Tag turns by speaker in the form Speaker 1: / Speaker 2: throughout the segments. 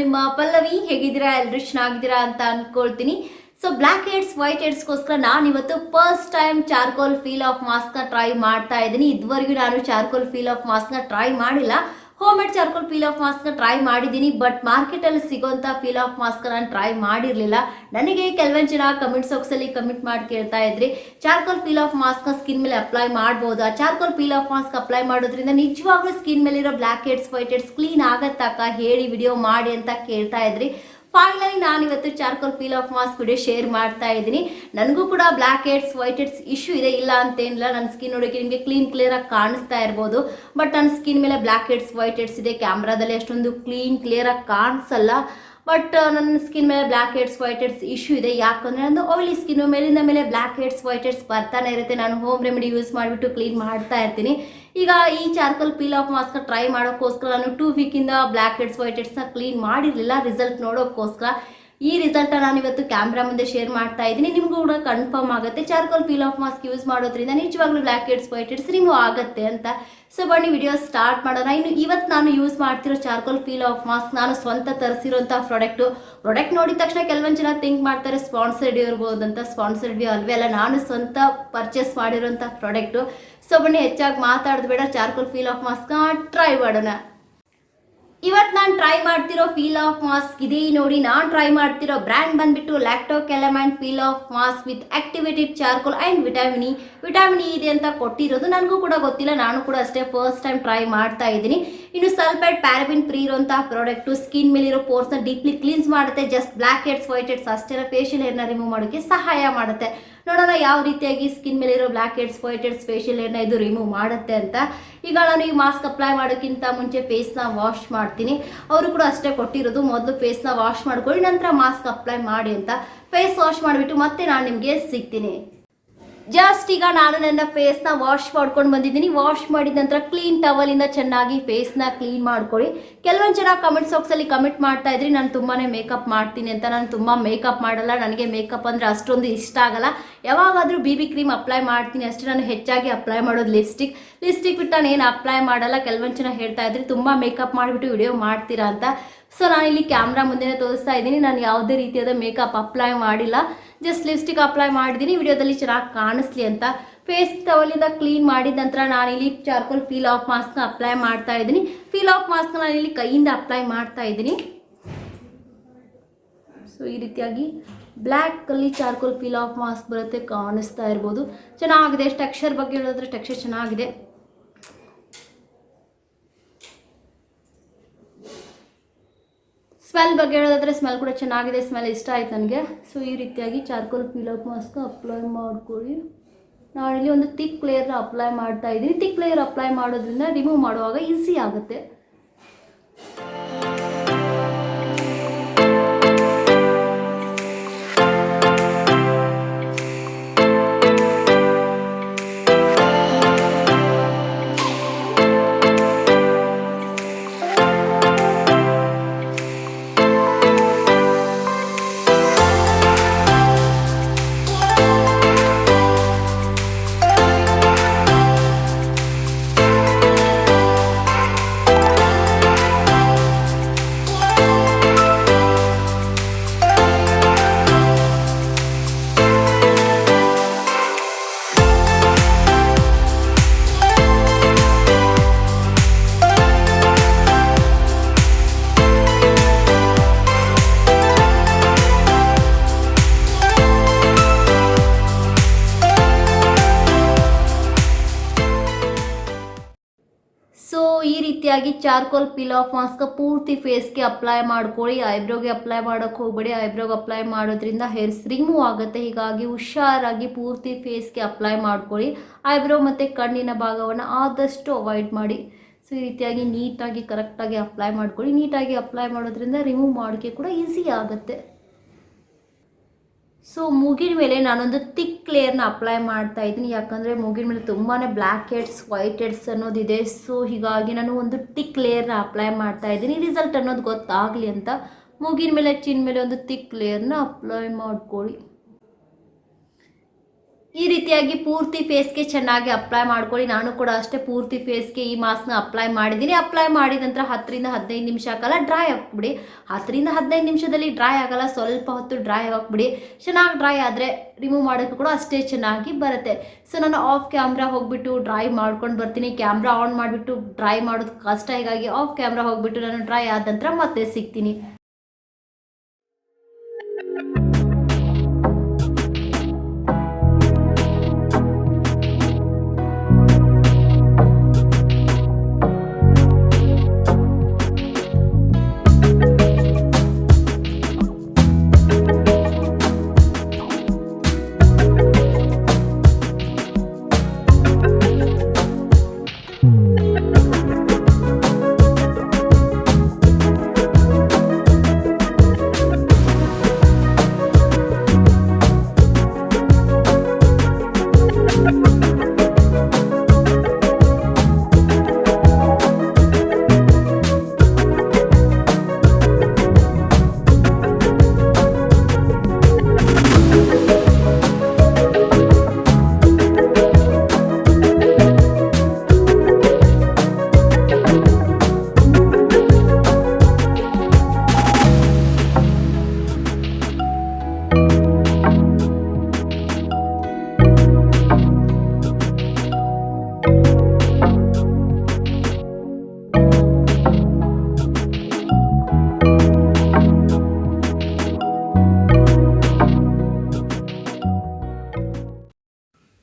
Speaker 1: ನಿಮ್ಮ ಪಲ್ಲವಿ. ಹೇಗಿದ್ದೀರಾ? ಎಲ್ಲರೂ ಚೆನ್ನಾಗಿದ್ದೀರಾ ಅಂತ ಅನ್ಕೊಳ್ತೀನಿ. ಸೊ ಬ್ಲ್ಯಾಕ್ ಹೆಡ್ಸ್ ವೈಟ್ ಹೆಡ್ಸ್ಗೋಸ್ಕರ ನಾನು ಇವತ್ತು first time charcoal peel off ಮಾಸ್ಕ್ನ ಟ್ರೈ ಮಾಡ್ತಾ ಇದ್ದೀನಿ. ಇದುವರೆಗೂ ನಾನು ಚಾರ್ಕೋಲ್ ಫೀಲ್ ಆಫ್ ಮಾಸ್ಕ್ನ ಟ್ರೈ ಮಾಡಿಲ್ಲ. Homemade charcoal peel off ಮಾಸ್ಕ್ನ ಟ್ರೈ ಮಾಡಿದ್ದೀನಿ, ಬಟ್ ಮಾರ್ಕೆಟಲ್ಲಿ ಸಿಗೋಂಥ ಫೀಲ್ ಆಫ್ ಮಾಸ್ಕ್ ನಾನು ಟ್ರೈ ಮಾಡಿರಲಿಲ್ಲ. ನನಗೆ ಕೆಲವೊಂದು ಜನ ಕಮೆಂಟ್ ಬಾಕ್ಸಲ್ಲಿ ಕಮೆಂಟ್ ಮಾಡಿ ಕೇಳ್ತಾ ಇದ್ರಿ, ಚಾರ್ಕೋಲ್ ಫೀಲ್ ಆಫ್ ಮಾಸ್ಕ್ನ ಸ್ಕಿನ್ ಮೇಲೆ ಅಪ್ಲೈ ಮಾಡ್ಬೋದಾ? Charcoal peel off mask apply ಮಾಡೋದ್ರಿಂದ ನಿಜವಾಗ್ಲೂ ಸ್ಕಿನ್ ಮೇಲಿರೋ blackheads whiteheads clean ಆಗತ್ತಕ್ಕ, ಹೇಳಿ ವಿಡಿಯೋ ಮಾಡಿ ಅಂತ ಕೇಳ್ತಾ ಇದ್ರಿ. ಫೈನಲಿ ನಾನು ಇವತ್ತು charcoal peel off mask video share ಮಾಡ್ತಾ ಇದ್ದೀನಿ. ನನಗೂ ಕೂಡ blackheads whiteheads issue ಇದೆ, ಇಲ್ಲ ಅಂತೇನಿಲ್ಲ. ನನ್ನ ಸ್ಕಿನ್ ನೋಡೋಕೆ ನಿಮಗೆ ಕ್ಲಿಯರ್ ಆಗಿ ಕಾಣಿಸ್ತಾ ಇರ್ಬೋದು, ಬಟ್ ನನ್ನ ಸ್ಕಿನ್ ಮೇಲೆ ಬ್ಲ್ಯಾಕ್ ಹೆಡ್ಸ್ ವೈಟ್ ಹೆಡ್ಸ್ ಇದೆ. ಕ್ಯಾಮ್ರಾದಲ್ಲಿ ಅಷ್ಟೊಂದು ಕ್ಲಿಯರ್ ಆಗಿ ಕಾಣಿಸಲ್ಲ, ಬಟ್ ನನ್ನ ಸ್ಕಿನ್ ಮೇಲೆ black heads whiteheads issue ಇದೆ. ಯಾಕಂದರೆ ನಂದು ಆಯಿಲಿ ಸ್ಕಿನ್, ಮೇಲಿಂದ ಮೇಲೆ ಬ್ಲ್ಯಾಕ್ ಹೆಡ್ಸ್ ವೈಟ್ ಹೆಡ್ಸ್ ಬರ್ತಾನೆ ಇರುತ್ತೆ. ನಾನು ಹೋಮ್ ರೆಮಿಡಿ ಯೂಸ್ ಮಾಡಿಬಿಟ್ಟು ಕ್ಲೀನ್ ಮಾಡ್ತಾ ಇರ್ತೀನಿ. ಈಗ ಈ charcoal peel off mask try ಮಾಡೋಕ್ಕೋಸ್ಕರ ನಾನು 2 ವೀಕಿಂದ ಬ್ಲ್ಯಾಕ್ ಹೆಡ್ಸ್ ವೈಟ್ ಹೆಡ್ಸ್ನ ಕ್ಲೀನ್ ಮಾಡಿರಲಿಲ್ಲ, ರಿಸಲ್ಟ್ ನೋಡೋಕ್ಕೋಸ್ಕರ. ಈ ರಿಸಲ್ಟ್ ನಾನು ಇವತ್ತು ಕ್ಯಾಮ್ರಾ ಮುಂದೆ ಶೇರ್ ಮಾಡ್ತಾ ಇದ್ದೀನಿ. ನಿಮಗೂ ಕೂಡ ಕನ್ಫರ್ಮ್ ಆಗುತ್ತೆ charcoal peel off mask use ಮಾಡೋದ್ರಿಂದ ನಿಜವಾಗ್ಲೂ black heads white heads remove ಆಗುತ್ತೆ ಅಂತ. ಸೊ ಬನ್ನಿ ವಿಡಿಯೋ ಸ್ಟಾರ್ಟ್ ಮಾಡೋಣ. ಇನ್ನು ಇವತ್ತು ನಾನು ಯೂಸ್ ಮಾಡ್ತಿರೋ ಚಾರ್ಕೋಲ್ ಪೀಲ್ ಆಫ್ ಮಾಸ್ಕ್ ನಾನು ಸ್ವಂತ ತರಿಸಿರೋಂಥ ಪ್ರಾಡಕ್ಟ್ ನೋಡಿದ ತಕ್ಷಣ ಕೆಲವೊಂದು ಜನ ಥಿಂಕ್ ಮಾಡ್ತಾರೆ ಸ್ಪಾನ್ಸರ್ಡ್ ಇರ್ಬೋದು ಅಂತ. ಸ್ಪಾನ್ಸರ್ಡ್ ಅಲ್ವೇ ಅಲ್ಲ, ನಾನು ಸ್ವಂತ ಪರ್ಚೇಸ್ ಮಾಡಿರೋಂಥ ಪ್ರಾಡಕ್ಟು. ಸೊ ಬನ್ನಿ ಹೆಚ್ಚಾಗಿ ಮಾತಾಡೋದು ಬೇಡ, ಚಾರ್ಕೋಲ್ ಫೀಲ್ ಆಫ್ ಮಾಸ್ಕ್ನ ಟ್ರೈ ಮಾಡೋಣ. ಇವತ್ತು ನಾನು ಟ್ರೈ ಮಾಡ್ತಿರೋ ಫೀಲ್ ಆಫ್ ಮಾಸ್ಕ್ ಇದೆ ನೋಡಿ. ನಾನು ಟ್ರೈ ಮಾಡ್ತಿರೋ ಬ್ರ್ಯಾಂಡ್ ಬಂದ್ಬಿಟ್ಟು Lacto Calamine peel off mask with activated charcoal and vitamin E ಇದೆ ಅಂತ ಕೊಟ್ಟಿರೋದು. ನನಗೂ ಕೂಡ ಗೊತ್ತಿಲ್ಲ, ನಾನು ಕೂಡ ಅಷ್ಟೇ ಫಸ್ಟ್ ಟೈಮ್ ಟ್ರೈ ಮಾಡ್ತಾ ಇದ್ದೀನಿ. ಇನ್ನು ಸಲ್ಫೇಟ್ ಪ್ಯಾರಾಬಿನ್ ಫ್ರೀ ಇರೋಂತಹ ಪ್ರಾಡಕ್ಟು ಸ್ಕಿನ್ ಮೇಲಿರೋ ಪೋರ್ಸ್ನ ಡೀಪ್ಲಿ ಕ್ಲೀನ್ಸ್ ಮಾಡುತ್ತೆ. Just blackheads whiteheads ಅಷ್ಟೇ ಫೇಶಿಯಲ್ ಹೇರ್ನ ರಿಮೂವ್ ಮಾಡೋಕ್ಕೆ ಸಹಾಯ ಮಾಡುತ್ತೆ. ನೋಡೋಣ ಯಾವ ರೀತಿಯಾಗಿ ಸ್ಕಿನ್ ಮೇಲಿರೋ blackheads whiteheads facial ಹೇರ್ನ ಇದು ರಿಮೂವ್ ಮಾಡುತ್ತೆ ಅಂತ. ಈಗ ನಾನು ಈ ಮಾಸ್ಕ್ ಅಪ್ಲೈ ಮಾಡೋಕ್ಕಿಂತ ಮುಂಚೆ ಫೇಸ್ನ ವಾಶ್ ಮಾಡ್ತೀನಿ. ಅವರು ಕೂಡ ಅಷ್ಟೇ ಕೊಟ್ಟಿರೋದು, ಮೊದಲು ಫೇಸ್ನ ವಾಶ್ ಮಾಡ್ಕೊಳ್ಳಿ, ನಂತರ ಮಾಸ್ಕ್ ಅಪ್ಲೈ ಮಾಡಿ ಅಂತ. ಫೇಸ್ ವಾಶ್ ಮಾಡಿಬಿಟ್ಟು ಮತ್ತೆ ನಾನು ನಿಮಗೆ ಸಿಗ್ತೀನಿ. ಜಸ್ಟ್ ಈಗ ನಾನು ನನ್ನ ಫೇಸ್ನ ವಾಶ್ ಮಾಡ್ಕೊಂಡು ಬಂದಿದ್ದೀನಿ. ವಾಶ್ ಮಾಡಿದ ನಂತರ ಕ್ಲೀನ್ ಟವಲಿಂದ ಚೆನ್ನಾಗಿ ಫೇಸ್ನ ಕ್ಲೀನ್ ಮಾಡ್ಕೊಳ್ಳಿ. ಕೆಲವೊಂದು ಜನ ಕಮೆಂಟ್ ಬಾಕ್ಸಲ್ಲಿ ಕಮೆಂಟ್ ಮಾಡ್ತಾ ಇದ್ರಿ, ನಾನು ತುಂಬಾ ಮೇಕಪ್ ಮಾಡ್ತೀನಿ ಅಂತ. ನಾನು ತುಂಬ ಮೇಕಪ್ ಮಾಡಲ್ಲ, ನನಗೆ ಮೇಕಪ್ ಅಂದರೆ ಅಷ್ಟೊಂದು ಇಷ್ಟ ಆಗಲ್ಲ. ಯಾವಾಗಾದರೂ BB ಕ್ರೀಮ್ ಅಪ್ಲೈ ಮಾಡ್ತೀನಿ ಅಷ್ಟೇ. ನಾನು ಹೆಚ್ಚಾಗಿ ಅಪ್ಲೈ ಮಾಡೋದು ಲಿಪ್ಸ್ಟಿಕ್ ಬಿಟ್ಟು ನಾನು ಏನು ಅಪ್ಲೈ ಮಾಡಲ್ಲ. ಕೆಲವೊಂದು ಜನ ಹೇಳ್ತಾ ಇದ್ರಿ ತುಂಬ ಮೇಕಪ್ ಮಾಡಿಬಿಟ್ಟು ವಿಡಿಯೋ ಮಾಡ್ತೀರಾ ಅಂತ. ಸೊ ನಾನಿಲ್ಲಿ ಕ್ಯಾಮ್ರಾ ಮುಂದೆನೇ ತೋರಿಸ್ತಾ ಇದ್ದೀನಿ. ನಾನು ಯಾವುದೇ ರೀತಿಯಾದ ಮೇಕಪ್ ಅಪ್ಲೈ ಮಾಡಿಲ್ಲ, ಜಸ್ಟ್ ಲಿಪ್ಸ್ಟಿಕ್ ಅಪ್ಲೈ ಮಾಡಿದ್ದೀನಿ ವಿಡಿಯೋದಲ್ಲಿ ಚೆನ್ನಾಗಿ ಕಾಣಿಸ್ಲಿ ಅಂತ. ಫೇಸ್ ಟವಲಿಂದ ಕ್ಲೀನ್ ಮಾಡಿದ ನಂತರ ನಾನಿಲ್ಲಿ ಚಾರ್ಕೋಲ್ ಫೀಲ್ ಆಫ್ ಮಾಸ್ಕ್ನ ಅಪ್ಲೈ ಮಾಡ್ತಾ ಇದ್ದೀನಿ. ಫೀಲ್ ಆಫ್ ಮಾಸ್ಕ್ನ ನಾನಿಲ್ಲಿ ಕೈಯಿಂದ ಅಪ್ಲೈ ಮಾಡ್ತಾ ಇದ್ದೀನಿ. ಸೊ ಈ ರೀತಿಯಾಗಿ ಬ್ಲ್ಯಾಕಲ್ಲಿ ಚಾರ್ಕೋಲ್ ಫೀಲ್ ಆಫ್ ಮಾಸ್ಕ್ ಬರುತ್ತೆ, ಕಾಣಿಸ್ತಾ ಇರ್ಬೋದು. ಚೆನ್ನಾಗಿದೆ. ಟೆಕ್ಸ್ಚರ್ ಬಗ್ಗೆ ಹೇಳಿದ್ರೆ ಟೆಕ್ಸ್ಚರ್ ಚೆನ್ನಾಗಿದೆ. ಸ್ಮೆಲ್ ಬಗ್ಗೆ ಹೇಳೋದಾದ್ರೆ ಸ್ಮೆಲ್ ಕೂಡ ಚೆನ್ನಾಗಿದೆ, ಸ್ಮೆಲ್ ಇಷ್ಟ ಆಯ್ತು ನನಗೆ. ಸೊ ಈ ರೀತಿಯಾಗಿ charcoal peel off mask apply ಮಾಡ್ಕೊಳ್ಳಿ. ನಾನಿಲ್ಲಿ ಒಂದು ಥಿಕ್ ಲೇಯರ್ನ ಅಪ್ಲೈ ಮಾಡ್ತಾ ಇದ್ದೀನಿ. ಥಿಕ್ ಲೇಯರ್ ಅಪ್ಲೈ ಮಾಡೋದ್ರಿಂದ ರಿಮೂವ್ ಮಾಡುವಾಗ ಈಸಿ ಆಗುತ್ತೆ. ಸೊ ಈ ರೀತಿಯಾಗಿ ಚಾರ್ಕೋಲ್ ಪೀಲ್ ಆಫ್ ಮಾಸ್ಕ್ ಪೂರ್ತಿ ಫೇಸ್ಗೆ ಅಪ್ಲೈ ಮಾಡ್ಕೊಳ್ಳಿ. ಐಬ್ರೋಗೆ ಅಪ್ಲೈ ಮಾಡೋಕ್ಕೆ ಹೋಗಬೇಡಿ. ಐಬ್ರೋಗೆ ಅಪ್ಲೈ ಮಾಡೋದ್ರಿಂದ ಹೇರ್ಸ್ ರಿಮೂವ್ ಆಗುತ್ತೆ. ಹೀಗಾಗಿ ಹುಷಾರಾಗಿ ಪೂರ್ತಿ ಫೇಸ್ಗೆ ಅಪ್ಲೈ ಮಾಡ್ಕೊಳ್ಳಿ. ಐಬ್ರೋ ಮತ್ತು ಕಣ್ಣಿನ ಭಾಗವನ್ನು ಆದಷ್ಟು ಅವಾಯ್ಡ್ ಮಾಡಿ. ಸೊ ಈ ರೀತಿಯಾಗಿ ನೀಟಾಗಿ ಕರೆಕ್ಟಾಗಿ ಅಪ್ಲೈ ಮಾಡ್ಕೊಳ್ಳಿ. ನೀಟಾಗಿ ಅಪ್ಲೈ ಮಾಡೋದ್ರಿಂದ ರಿಮೂವ್ ಮಾಡೋಕ್ಕೆ ಕೂಡ ಈಸಿ ಆಗುತ್ತೆ. ಸೊ ಮೂಗಿನ ಮೇಲೆ ನಾನೊಂದು ಥಿಕ್ ಲೇಯರ್ನ ಅಪ್ಲೈ ಮಾಡ್ತಾ ಇದ್ದೀನಿ. ಯಾಕಂದರೆ ಮೂಗಿನ ಮೇಲೆ ತುಂಬಾ ಬ್ಲ್ಯಾಕ್ ಹೆಡ್ಸ್ ವೈಟ್ ಹೆಡ್ಸ್ ಅನ್ನೋದಿದೆ. ಸೊ ಹೀಗಾಗಿ ನಾನು ಒಂದು ಥಿಕ್ ಲೇಯರ್ನ ಅಪ್ಲೈ ಮಾಡ್ತಾ ಇದ್ದೀನಿ, ರಿಸಲ್ಟ್ ಅನ್ನೋದು ಗೊತ್ತಾಗಲಿ ಅಂತ. ಮೂಗಿನ ಮೇಲೆ ಚಿನ್ ಮೇಲೆ ಒಂದು ಥಿಕ್ ಲೇಯರ್ನ ಅಪ್ಲೈ ಮಾಡ್ಕೊಳ್ಳಿ. ಈ ರೀತಿಯಾಗಿ ಪೂರ್ತಿ ಫೇಸ್ಗೆ ಚೆನ್ನಾಗಿ ಅಪ್ಲೈ ಮಾಡ್ಕೊಳ್ಳಿ. ನಾನು ಕೂಡ ಅಷ್ಟೇ ಪೂರ್ತಿ ಫೇಸ್ಗೆ ಈ ಮಾಸ್ಕ್ನ ಅಪ್ಲೈ ಮಾಡಿದ್ದೀನಿ. ಅಪ್ಲೈ ಮಾಡಿದ ನಂತರ 10 ರಿಂದ 15 ನಿಮಿಷ ಕಾಲ ಡ್ರೈ ಹಾಕ್ಬಿಡಿ. 10 ರಿಂದ 15 ನಿಮಿಷದಲ್ಲಿ ಡ್ರೈ ಆಗಲ್ಲ, ಸ್ವಲ್ಪ ಹೊತ್ತು ಡ್ರೈ ಹಾಕ್ಬಿಡಿ. ಚೆನ್ನಾಗಿ ಡ್ರೈ ಆದರೆ ರಿಮೂವ್ ಮಾಡೋಕ್ಕೂ ಕೂಡ ಅಷ್ಟೇ ಚೆನ್ನಾಗಿ ಬರುತ್ತೆ. ಸೊ ನಾನು ಆಫ್ ಕ್ಯಾಮ್ರಾ ಹೋಗ್ಬಿಟ್ಟು ಡ್ರೈ ಮಾಡ್ಕೊಂಡು ಬರ್ತೀನಿ. ಕ್ಯಾಮ್ರಾ ಆನ್ ಮಾಡಿಬಿಟ್ಟು ಡ್ರೈ ಮಾಡೋದು ಕಷ್ಟ, ಹೀಗಾಗಿ ಆಫ್ ಕ್ಯಾಮ್ರಾ ಹೋಗ್ಬಿಟ್ಟು ನಾನು ಡ್ರೈ ಆದ ನಂತರ ಮತ್ತೆ ಸಿಗ್ತೀನಿ.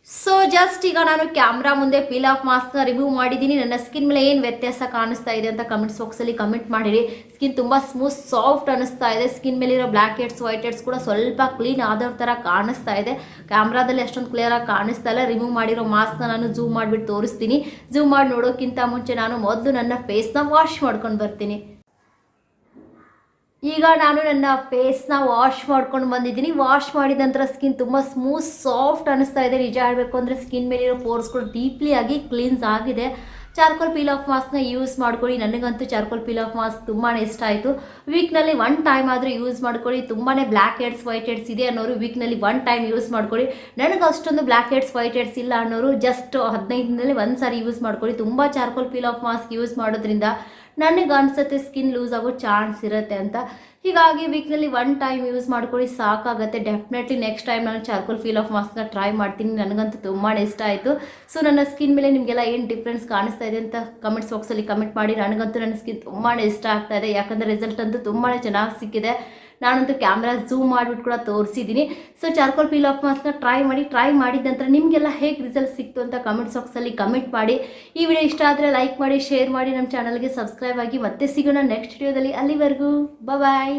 Speaker 1: ಸೊ ಜಸ್ಟ್ ಈಗ ನಾನು ಕ್ಯಾಮ್ರಾ ಮುಂದೆ ಪೀಲ್ ಆಫ್ ಮಾಸ್ಕ್ನ ರಿಮೂವ್ ಮಾಡಿದ್ದೀನಿ. ನನ್ನ ಸ್ಕಿನ್ ಮೇಲೆ ಏನು ವ್ಯತ್ಯಾಸ ಕಾಣಿಸ್ತಾ ಇದೆ ಅಂತ ಕಮೆಂಟ್ಸ್ ಬಾಕ್ಸಲ್ಲಿ ಕಮೆಂಟ್ ಮಾಡಿರಿ. ಸ್ಕಿನ್ ತುಂಬ ಸ್ಮೂತ್ ಸಾಫ್ಟ್ ಅನ್ನಿಸ್ತಾ ಇದೆ. ಸ್ಕಿನ್ ಮೇಲಿರೋ ಬ್ಲ್ಯಾಕ್ ಹೆಡ್ಸ್ ವೈಟ್ ಹೆಡ್ಸ್ ಕೂಡ ಸ್ವಲ್ಪ ಕ್ಲೀನ್ ಆದವ್ರ ಥರ ಕಾಣಿಸ್ತಾ ಇದೆ. ಕ್ಯಾಮ್ರಾದಲ್ಲಿ ಅಷ್ಟೊಂದು ಕ್ಲಿಯರಾಗಿ ಕಾಣಿಸ್ತಾ ಇಲ್ಲ. ರಿಮೂವ್ ಮಾಡಿರೋ ಮಾಸ್ಕ್ನ ನಾನು ಝೂಮ್ ಮಾಡಿಬಿಟ್ಟು ತೋರಿಸ್ತೀನಿ. ಝೂಮ್ ಮಾಡಿ ನೋಡೋಕ್ಕಿಂತ ಮುಂಚೆ ನಾನು ಮೊದಲು ನನ್ನ ಫೇಸ್ನ ವಾಶ್ ಮಾಡ್ಕೊಂಡು ಬರ್ತೀನಿ. ಈಗ ನಾನು ನನ್ನ ಫೇಸ್ನ ವಾಶ್ ಮಾಡ್ಕೊಂಡು ಬಂದಿದ್ದೀನಿ. ವಾಶ್ ಮಾಡಿದ ನಂತರ ಸ್ಕಿನ್ ತುಂಬ ಸ್ಮೂತ್ ಸಾಫ್ಟ್ ಅನ್ನಿಸ್ತಾ ಇದೆ. ನಿಜ ಹೇಳಬೇಕು ಅಂದರೆ ಸ್ಕಿನ್ ಮೇಲಿರೋ ಪೋರ್ಸ್ಗಳು ಡೀಪ್ಲಿ ಆಗಿ ಕ್ಲೀನ್ಸ್ ಆಗಿದೆ. ಚಾರ್ಕೋಲ್ ಪೀಲ್ ಆಫ್ ಮಾಸ್ಕ್ನ ಯೂಸ್ ಮಾಡ್ಕೊಳ್ಳಿ. ನನಗಂತೂ ಚಾರ್ಕೋಲ್ ಪೀಲ್ ಆಫ್ ಮಾಸ್ಕ್ ತುಂಬಾ ಇಷ್ಟ ಆಯಿತು. ವೀಕ್ನಲ್ಲಿ 1 ಟೈಮ್ ಆದರೂ ಯೂಸ್ ಮಾಡ್ಕೊಳ್ಳಿ. ತುಂಬಾ ಬ್ಲ್ಯಾಕ್ ಹೆಡ್ಸ್ ವೈಟ್ ಹೆಡ್ಸ್ ಇದೆ ಅನ್ನೋರು ವೀಕ್ನಲ್ಲಿ 1 ಟೈಮ್ ಯೂಸ್ ಮಾಡ್ಕೊಳ್ಳಿ. ನನಗೆ ಅಷ್ಟೊಂದು ಬ್ಲ್ಯಾಕ್ ಹೆಡ್ಸ್ ವೈಟ್ ಹೆಡ್ಸ್ ಇಲ್ಲ ಅನ್ನೋರು ಜಸ್ಟ್ 15 ದಿನದಲ್ಲಿ 1 ಸಾರಿ ಯೂಸ್ ಮಾಡ್ಕೊಳ್ಳಿ. ತುಂಬ charcoal peel off mask use ಮಾಡೋದ್ರಿಂದ ನನಗೆ ಅನಿಸುತ್ತೆ ಸ್ಕಿನ್ ಲೂಸ್ ಆಗೋ ಚಾನ್ಸ್ ಇರುತ್ತೆ ಅಂತ. ಹೀಗಾಗಿ ವೀಕ್ನಲ್ಲಿ 1 ಟೈಮ್ ಯೂಸ್ ಮಾಡ್ಕೊಳ್ಳಿ, ಸಾಕಾಗುತ್ತೆ. ಡೆಫಿನೆಟ್ಲಿ ನೆಕ್ಸ್ಟ್ ಟೈಮ್ ನಾನು ಚಾರ್ಕೋಲ್ ಫೀಲ್ ಆಫ್ ಮಾಸ್ಕ್ನ ಟ್ರೈ ಮಾಡ್ತೀನಿ. ನನಗಂತೂ ತುಂಬಾ ಇಷ್ಟ ಆಯಿತು. ಸೊ ನನ್ನ ಸ್ಕಿನ್ ಮೇಲೆ ನಿಮಗೆಲ್ಲ ಏನು ಡಿಫ್ರೆನ್ಸ್ ಕಾಣಿಸ್ತಾ ಇದೆ ಅಂತ ಕಮೆಂಟ್ಸ್ ಬಾಕ್ಸಲ್ಲಿ ಕಮೆಂಟ್ ಮಾಡಿ. ನನಗಂತೂ ನನ್ನ ಸ್ಕಿನ್ ತುಂಬಾ ಇಷ್ಟ ಆಗ್ತಾ ಇದೆ. ಯಾಕಂದರೆ ರಿಸಲ್ಟ್ ಅಂತೂ ತುಂಬಾ ಚೆನ್ನಾಗಿ ಸಿಕ್ಕಿದೆ. ನಾನಂತೂ ಕ್ಯಾಮ್ರಾ ಝೂಮ್ ಮಾಡಿಬಿಟ್ಟು ಕೂಡ ತೋರಿಸಿದ್ದೀನಿ. ಸೊ ಚಾರ್ಕೋಲ್ ಪೀಲ್ ಆಫ್ ಮಾಸ್ಕ್ನ ಟ್ರೈ ಮಾಡಿದ ನಂತರ ನಿಮಗೆಲ್ಲ ಹೇಗೆ ರಿಸಲ್ಟ್ ಸಿಕ್ತು ಅಂತ ಕಮೆಂಟ್ಸ್ ಬಾಕ್ಸಲ್ಲಿ ಕಮೆಂಟ್ ಮಾಡಿ. ಈ ವಿಡಿಯೋ ಇಷ್ಟ ಆದರೆ ಲೈಕ್ ಮಾಡಿ, ಶೇರ್ ಮಾಡಿ, ನಮ್ಮ ಚಾನಲ್ಗೆ ಸಬ್ಸ್ಕ್ರೈಬ್ ಆಗಿ. ಮತ್ತೆ ಸಿಗೋಣ ನೆಕ್ಸ್ಟ್ ವಿಡಿಯೋದಲ್ಲಿ. ಅಲ್ಲಿವರೆಗೂ ಬಾಯ್.